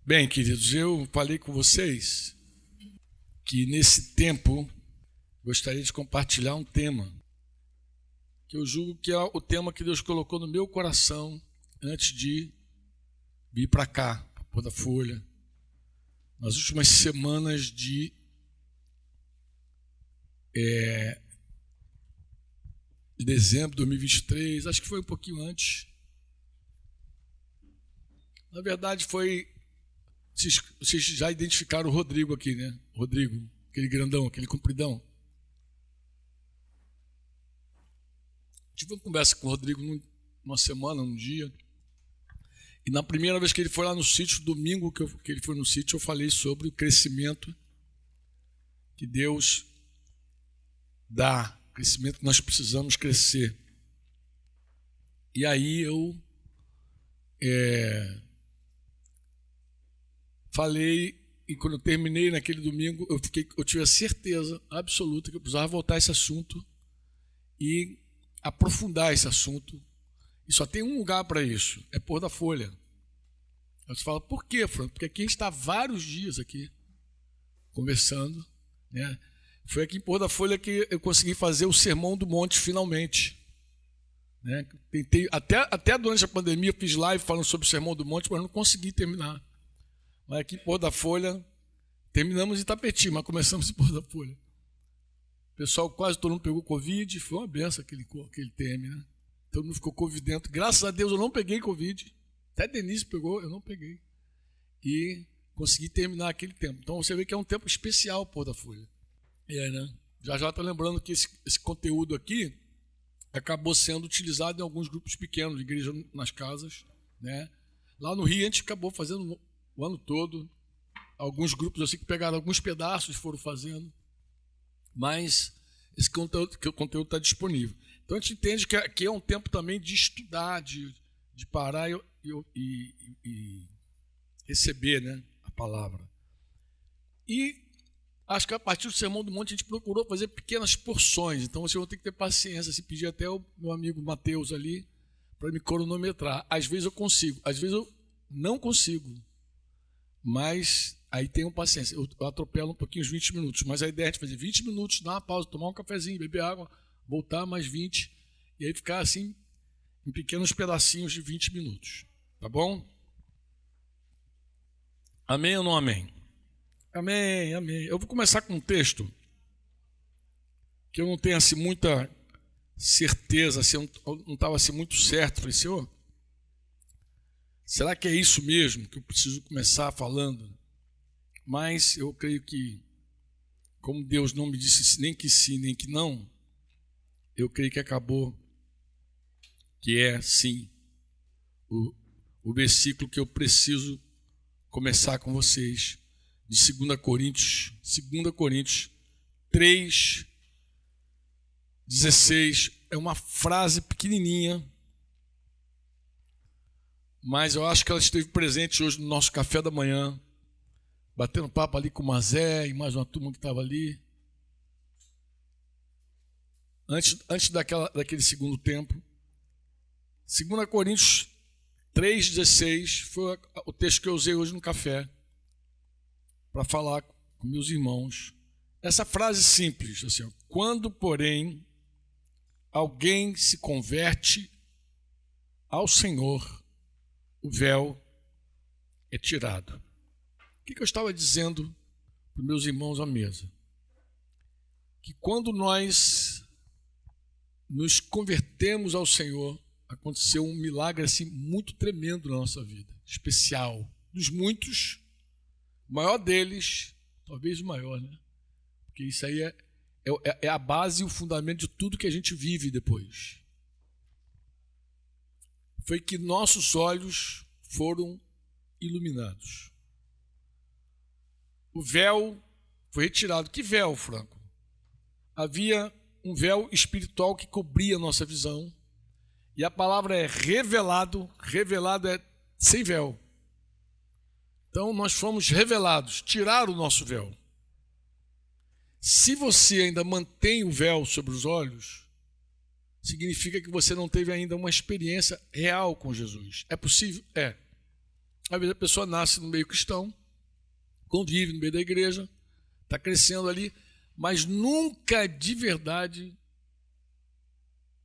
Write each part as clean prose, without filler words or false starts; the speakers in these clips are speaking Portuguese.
Bem, queridos, eu falei com vocês que nesse tempo gostaria de compartilhar um tema que eu julgo que é o tema que Deus colocou no meu coração antes de vir para cá, para Pôr da Folha, nas últimas semanas de dezembro de 2023, acho que foi um pouquinho antes. Na verdade foi... Vocês já identificaram o Rodrigo aqui, né? Rodrigo, aquele grandão, aquele compridão. Tive uma conversa com o Rodrigo numa semana, num dia. E na primeira vez que ele foi lá no sítio, domingo que ele foi no sítio, eu falei sobre o crescimento que Deus dá, o crescimento que nós precisamos crescer. E aí eu falei, e quando eu terminei naquele domingo, eu tive a certeza absoluta que eu precisava voltar a esse assunto e aprofundar esse assunto. E só tem um lugar para isso, é Pôr da Folha. Aí você fala, por quê, Franco? Porque aqui a gente está vários dias aqui, conversando, né? Foi aqui em Pôr da Folha que eu consegui fazer o Sermão do Monte finalmente. Né? Tentei, até durante a pandemia, eu fiz live falando sobre o Sermão do Monte, mas não consegui terminar. Mas aqui em Pôr da Folha, terminamos em Itapetí, mas começamos em Pôr da Folha. O pessoal, quase todo mundo pegou Covid, foi uma benção aquele TM, né? Todo mundo ficou covidento. Graças a Deus eu não peguei Covid. Até Denise pegou, eu não peguei. E consegui terminar aquele tempo. Então você vê que é um tempo especial, Pôr da Folha. E aí, né? Já estou lembrando que esse conteúdo aqui acabou sendo utilizado em alguns grupos pequenos, de igreja nas casas, né? Lá no Rio a gente acabou fazendo o ano todo. Alguns grupos assim que pegaram alguns pedaços e foram fazendo. Mas esse conteúdo está disponível. Então a gente entende que aqui é um tempo também de estudar, de parar e receber, né, a palavra. E acho que a partir do Sermão do Monte a gente procurou fazer pequenas porções. Então você vai ter que ter paciência. Se pedir até o meu amigo Mateus ali para me cronometrar. Às vezes eu consigo, às vezes eu não consigo. Mas aí tenham paciência. Eu atropelo um pouquinho os 20 minutos. Mas a ideia é de fazer 20 minutos, dar uma pausa, tomar um cafezinho, beber água, voltar mais 20. E aí ficar assim em pequenos pedacinhos de 20 minutos. Tá bom? Amém ou não amém? Amém, amém. Eu vou começar com um texto que eu não tenho assim muita certeza, assim, eu não estava assim muito certo. Falei, Senhor, será que é isso mesmo que eu preciso começar falando? Mas eu creio que, como Deus não me disse nem que sim, nem que não, eu creio que acabou que é sim o versículo que eu preciso começar com vocês, de 2 Coríntios 3, 16. É uma frase pequenininha, mas eu acho que ela esteve presente hoje no nosso café da manhã, batendo papo ali com o Mazé e mais uma turma que estava ali. Antes daquele segundo tempo. 2 Coríntios 3,16 foi o texto que eu usei hoje no café para falar com meus irmãos. Essa frase simples, assim, quando, porém, alguém se converte ao Senhor, o véu é tirado. O que eu estava dizendo para os meus irmãos à mesa? Que quando nós nos convertemos ao Senhor, aconteceu um milagre assim muito tremendo na nossa vida, especial. Dos muitos, o maior deles, talvez o maior, né? Porque isso aí é a base e o fundamento de tudo que a gente vive depois. Foi que nossos olhos foram iluminados. O véu foi retirado. Que véu, Franco? Havia um véu espiritual que cobria a nossa visão. E a palavra é revelado. Revelado é sem véu. Então nós fomos revelados, tiraram o nosso véu. Se você ainda mantém o véu sobre os olhos, significa que você não teve ainda uma experiência real com Jesus. É possível? É. Às vezes a pessoa nasce no meio cristão, convive no meio da igreja, está crescendo ali, mas nunca de verdade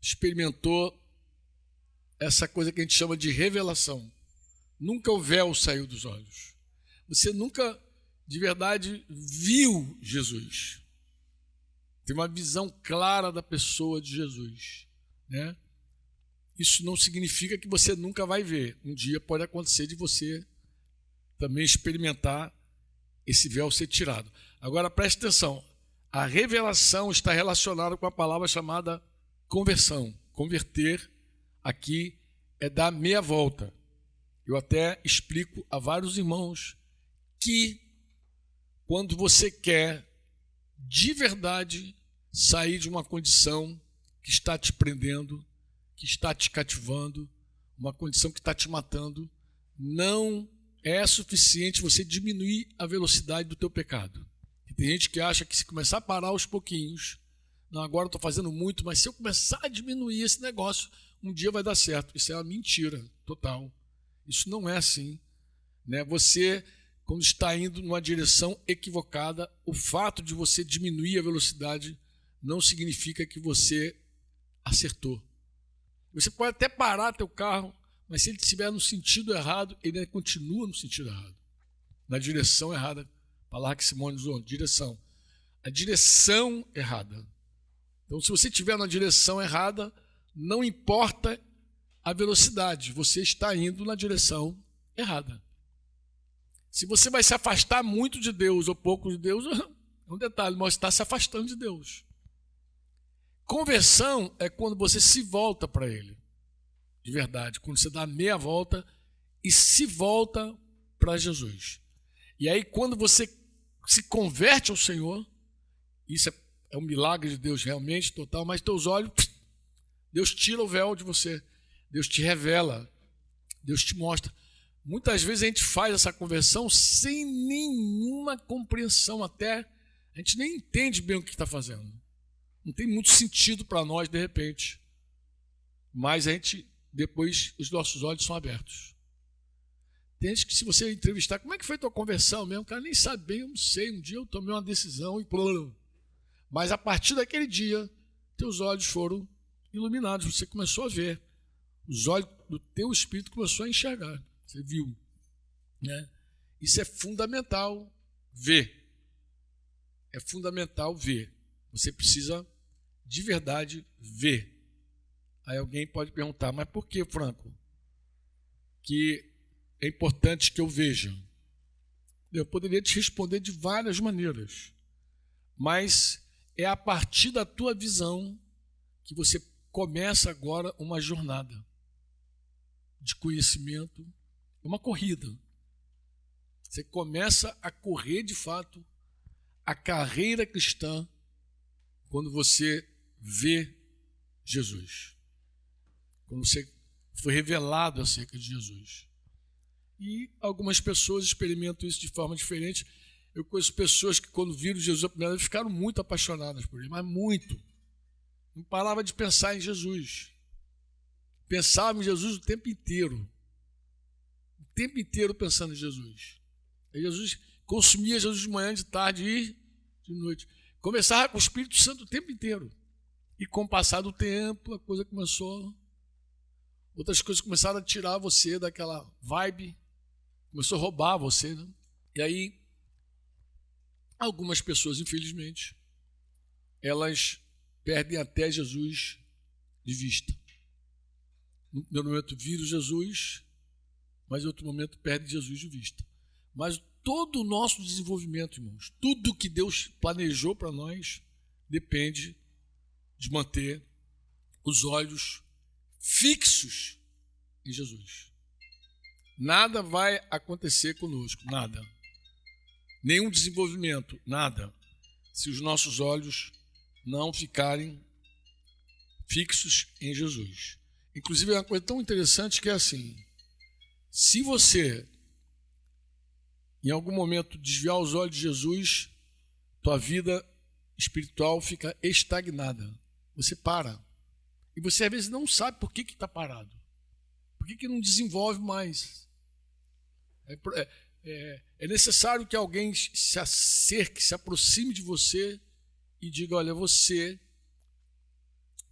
experimentou essa coisa que a gente chama de revelação. Nunca o véu saiu dos olhos. Você nunca de verdade viu Jesus. Tem uma visão clara da pessoa de Jesus, né? Isso não significa que você nunca vai ver. Um dia pode acontecer de você também experimentar esse véu ser tirado. Agora preste atenção, a revelação está relacionada com a palavra chamada conversão. Converter aqui é dar meia volta. Eu até explico a vários irmãos que quando você quer de verdade sair de uma condição que está te prendendo, que está te cativando, uma condição que está te matando, não é suficiente você diminuir a velocidade do teu pecado. E tem gente que acha que se começar a parar aos pouquinhos, não, agora eu estou fazendo muito, mas se eu começar a diminuir esse negócio, um dia vai dar certo. Isso é uma mentira total. Isso não é assim, né? Você, quando está indo numa direção equivocada, o fato de você diminuir a velocidade não significa que você acertou. Você pode até parar teu carro, mas se ele estiver no sentido errado, ele continua no sentido errado, na direção errada. A palavra que Simone usou, direção. A direção errada. Então, se você estiver na direção errada, não importa a velocidade, você está indo na direção errada. Se você vai se afastar muito de Deus ou pouco de Deus, é um detalhe, mas está se afastando de Deus. Conversão é quando você se volta para Ele, de verdade, quando você dá meia volta e se volta para Jesus. E aí, quando você se converte ao Senhor, isso é um milagre de Deus realmente, total, mas teus olhos, Deus tira o véu de você, Deus te revela, Deus te mostra. Muitas vezes a gente faz essa conversão sem nenhuma compreensão, até a gente nem entende bem o que está fazendo. Não tem muito sentido para nós, de repente. Mas a gente, depois, os nossos olhos são abertos. Tem gente que, se você entrevistar, como é que foi a tua conversão mesmo? O cara nem sabe bem, eu não sei. Um dia eu tomei uma decisão e plano. Mas a partir daquele dia, teus olhos foram iluminados. Você começou a ver. Os olhos do teu espírito começou a enxergar. Você viu, né? Isso é fundamental ver. É fundamental ver. Você precisa de verdade ver. Aí alguém pode perguntar, mas por que, Franco, que é importante que eu veja? Eu poderia te responder de várias maneiras, mas é a partir da tua visão que você começa agora uma jornada de conhecimento, uma corrida. Você começa a correr de fato a carreira cristã quando você vê Jesus. Quando você foi revelado acerca de Jesus. E algumas pessoas experimentam isso de forma diferente. Eu conheço pessoas que, quando viram Jesus a primeira vez, ficaram muito apaixonadas por ele, mas muito. Não parava de pensar em Jesus. Pensava em Jesus o tempo inteiro. O tempo inteiro pensando em Jesus. E Jesus consumia Jesus de manhã, de tarde e de noite. Conversava com o Espírito Santo o tempo inteiro. E com o passar do tempo, a coisa começou... Outras coisas começaram a tirar você daquela vibe. Começou a roubar você, né? E aí, algumas pessoas, infelizmente, elas perdem até Jesus de vista. No primeiro momento viram Jesus, mas em outro momento perdem Jesus de vista. Mas todo o nosso desenvolvimento, irmãos, tudo que Deus planejou para nós, depende de manter os olhos fixos em Jesus. Nada vai acontecer conosco, nada. Nenhum desenvolvimento, nada, se os nossos olhos não ficarem fixos em Jesus. Inclusive, é uma coisa tão interessante que é assim: se você, em algum momento, desviar os olhos de Jesus, tua vida espiritual fica estagnada. Você para. E você, às vezes, não sabe por que está parado. Por que não desenvolve mais? É necessário que alguém se acerque, se aproxime de você e diga: olha, você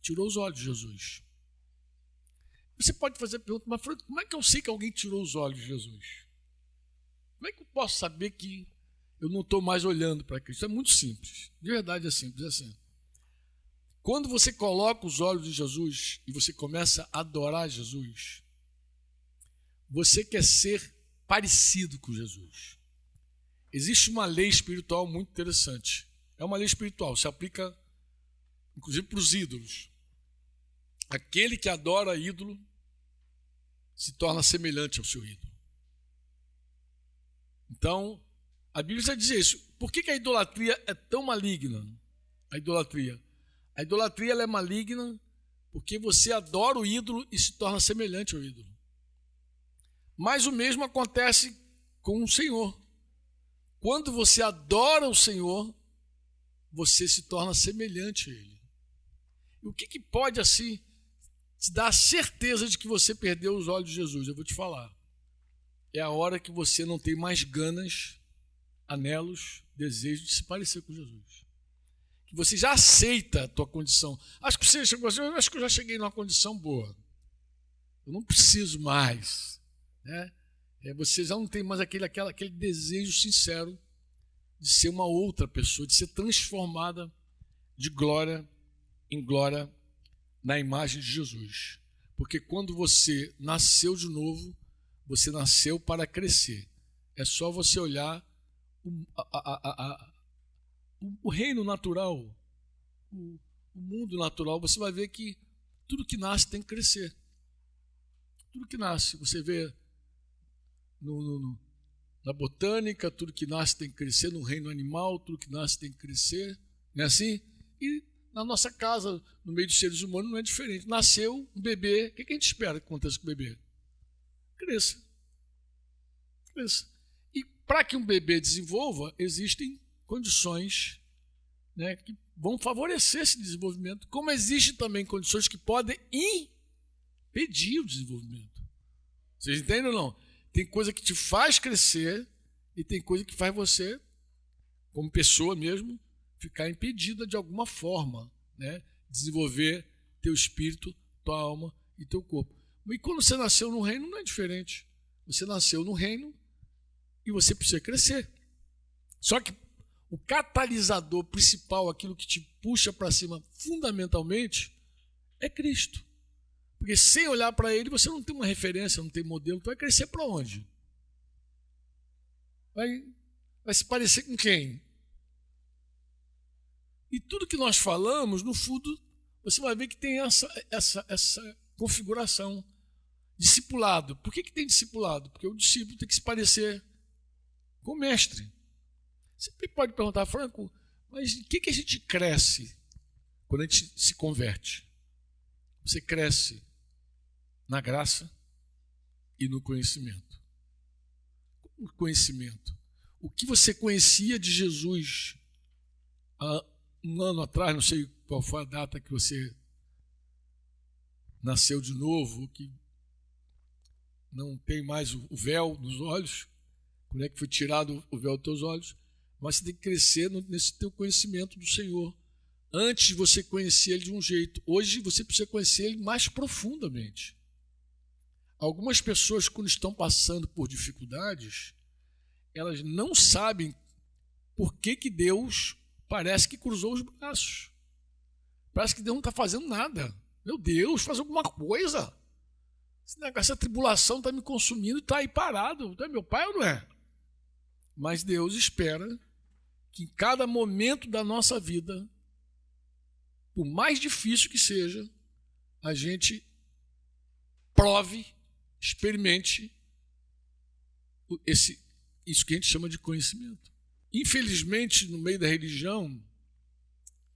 tirou os olhos de Jesus. Você pode fazer a pergunta: mas como é que eu sei que alguém tirou os olhos de Jesus? Como é que eu posso saber que eu não estou mais olhando para Cristo? É muito simples, de verdade é simples, é assim. Quando você coloca os olhos de Jesus e você começa a adorar Jesus, você quer ser parecido com Jesus. Existe uma lei espiritual muito interessante. É uma lei espiritual, se aplica inclusive para os ídolos. Aquele que adora ídolo se torna semelhante ao seu ídolo. Então, a Bíblia já diz isso. Por que a idolatria é tão maligna? A idolatria ela é maligna porque você adora o ídolo e se torna semelhante ao ídolo. Mas o mesmo acontece com o Senhor. Quando você adora o Senhor, você se torna semelhante a Ele. E o que pode, assim, te dar a certeza de que você perdeu os olhos de Jesus? Eu vou te falar. É a hora que você não tem mais ganas, anelos, desejos de se parecer com Jesus. Que você já aceita a tua condição. Acho que você chegou assim: acho que eu já cheguei numa condição boa. Eu não preciso mais. Né? Você já não tem mais aquele desejo sincero de ser uma outra pessoa, de ser transformada de glória em glória na imagem de Jesus. Porque quando você nasceu de novo, você nasceu para crescer. É só você olhar o reino natural, o mundo natural, você vai ver que tudo que nasce tem que crescer. Tudo que nasce, você vê na botânica, tudo que nasce tem que crescer, no reino animal, tudo que nasce tem que crescer, não é assim? E na nossa casa, no meio dos seres humanos, não é diferente. Nasceu um bebê, o que a gente espera que aconteça com o bebê? Cresça. E para que um bebê desenvolva, existem condições, né, que vão favorecer esse desenvolvimento, como existem também condições que podem impedir o desenvolvimento. Vocês entendem ou não? Tem coisa que te faz crescer e tem coisa que faz você, como pessoa mesmo, ficar impedida de alguma forma, né, desenvolver teu espírito, tua alma e teu corpo. E quando você nasceu no reino, não é diferente. Você nasceu no reino e você precisa crescer. Só que o catalisador principal, aquilo que te puxa para cima fundamentalmente, é Cristo. Porque sem olhar para Ele, você não tem uma referência, não tem modelo. Tu vai crescer para onde? Vai se parecer com quem? E tudo que nós falamos, no fundo, você vai ver que tem essa configuração. Discipulado. Por que tem discipulado? Porque o discípulo tem que se parecer com o mestre. Você pode perguntar: Franco, mas em que a gente cresce quando a gente se converte? Você cresce na graça e no conhecimento. O conhecimento. O que você conhecia de Jesus há um ano atrás, não sei qual foi a data que você nasceu de novo, que não tem mais o véu nos olhos, quando é que foi tirado o véu dos teus olhos, mas você tem que crescer nesse teu conhecimento do Senhor. Antes você conhecia Ele de um jeito, hoje você precisa conhecer Ele mais profundamente. Algumas pessoas, quando estão passando por dificuldades, elas não sabem por que Deus parece que cruzou os braços. Parece que Deus não está fazendo nada. Meu Deus, faz alguma coisa. Essa tribulação está me consumindo e está aí parado. É meu pai ou não é? Mas Deus espera que em cada momento da nossa vida, por mais difícil que seja, a gente prove, experimente isso que a gente chama de conhecimento. Infelizmente, no meio da religião,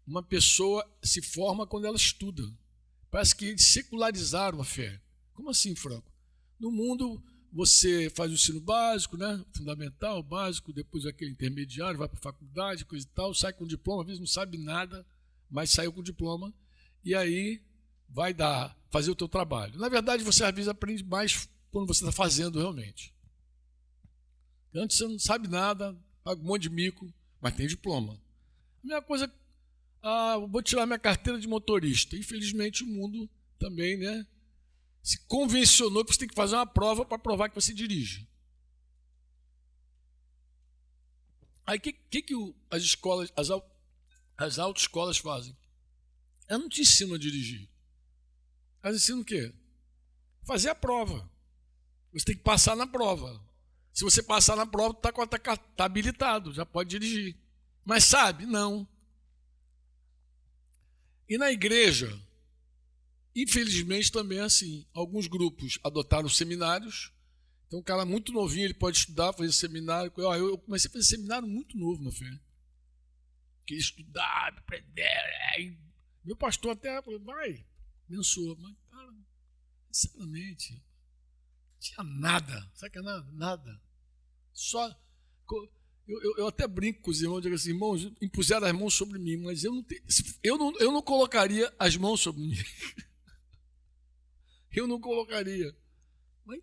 uma pessoa se forma quando ela estuda. Parece que eles secularizaram a fé. Como assim, Franco? No mundo, você faz o ensino básico, né? Fundamental, básico, depois aquele intermediário, vai para a faculdade, coisa e tal, sai com diploma, às vezes não sabe nada, mas saiu com diploma, e aí vai fazer o teu trabalho. Na verdade, você às vezes aprende mais quando você está fazendo realmente. Antes você não sabe nada, paga um monte de mico, mas tem diploma. A mesma coisa, vou tirar minha carteira de motorista. Infelizmente o mundo também, né, se convencionou que você tem que fazer uma prova para provar que você dirige. Aí o que as escolas, as autoescolas fazem? Elas não te ensinam a dirigir. Elas ensinam o quê? Fazer a prova. Você tem que passar na prova. Se você passar na prova, está habilitado, já pode dirigir. Mas sabe? Não. E na igreja, infelizmente também é assim. Alguns grupos adotaram seminários. Então, um cara muito novinho, ele pode estudar, fazer seminário. Eu comecei a fazer seminário muito novo, meu filho. Queria estudar, aprender. Meu pastor até falou, vai, abençoa. Mas, cara, sinceramente, não tinha nada. Sabe o que é nada? Nada. Só... Eu até brinco com os irmãos, digo assim, irmãos, impuseram as mãos sobre mim, mas eu não colocaria as mãos sobre mim. Eu não colocaria. Mas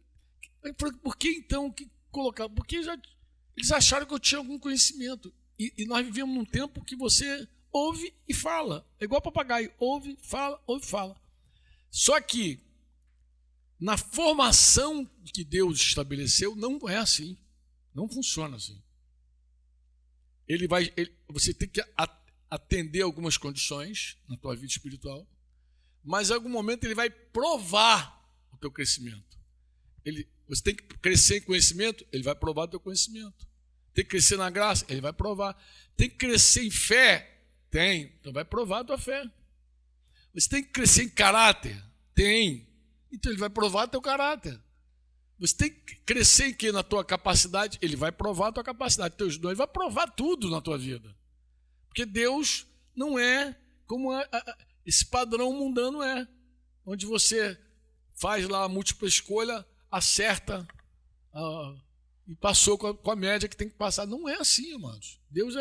por que então que colocar? Porque eles acharam que eu tinha algum conhecimento. E nós vivemos num tempo que você ouve e fala. É igual papagaio, ouve, fala. Só que na formação que Deus estabeleceu, não é assim. Não funciona assim. Você tem que atender algumas condições na tua vida espiritual, mas em algum momento ele vai provar o teu crescimento. Você tem que crescer em conhecimento, ele vai provar o teu conhecimento. Tem que crescer na graça, ele vai provar. Tem que crescer em fé, então vai provar a tua fé. Você tem que crescer em caráter, então ele vai provar o teu caráter. Você tem que crescer em quê? Na tua capacidade, ele vai provar a tua capacidade. Teus dons, ele vai provar tudo na tua vida. Porque Deus não é como esse padrão mundano é, onde você faz lá a múltipla escolha, acerta e passou com a média que tem que passar. Não é assim, amados. Deus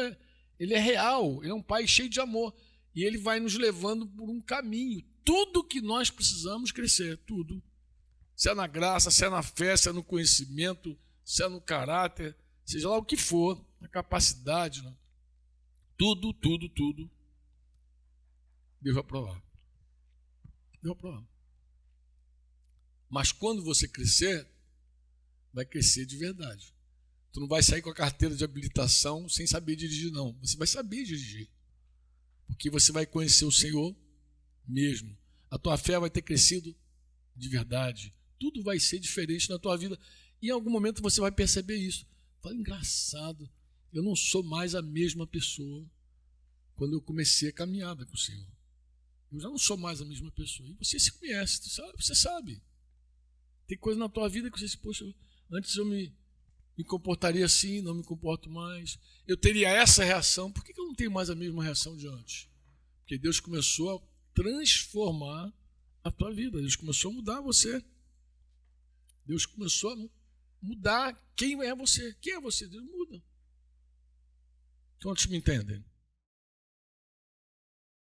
ele é real, ele é um pai cheio de amor. E ele vai nos levando por um caminho. Tudo que nós precisamos crescer, tudo. Se é na graça, se é na fé, se é no conhecimento, se é no caráter, seja lá o que for, na capacidade, né? Tudo. Deus vai provar. Deus vai provar. Mas quando você crescer, vai crescer de verdade. Tu não vai sair com a carteira de habilitação sem saber dirigir, não. Você vai saber dirigir. Porque você vai conhecer o Senhor mesmo. A tua fé vai ter crescido de verdade. Tudo vai ser diferente na tua vida. E em algum momento você vai perceber isso. Fala, engraçado, eu não sou mais a mesma pessoa quando eu comecei a caminhada com o Senhor. Eu já não sou mais a mesma pessoa. E você se conhece, você sabe. Tem coisa na tua vida que você se, poxa, antes eu me comportaria assim, não me comporto mais. Eu teria essa reação, por que eu não tenho mais a mesma reação de antes? Porque Deus começou a transformar a tua vida. Deus começou a mudar você. Deus começou a mudar quem é você. Quem é você? Deus muda. Quantos me entendem?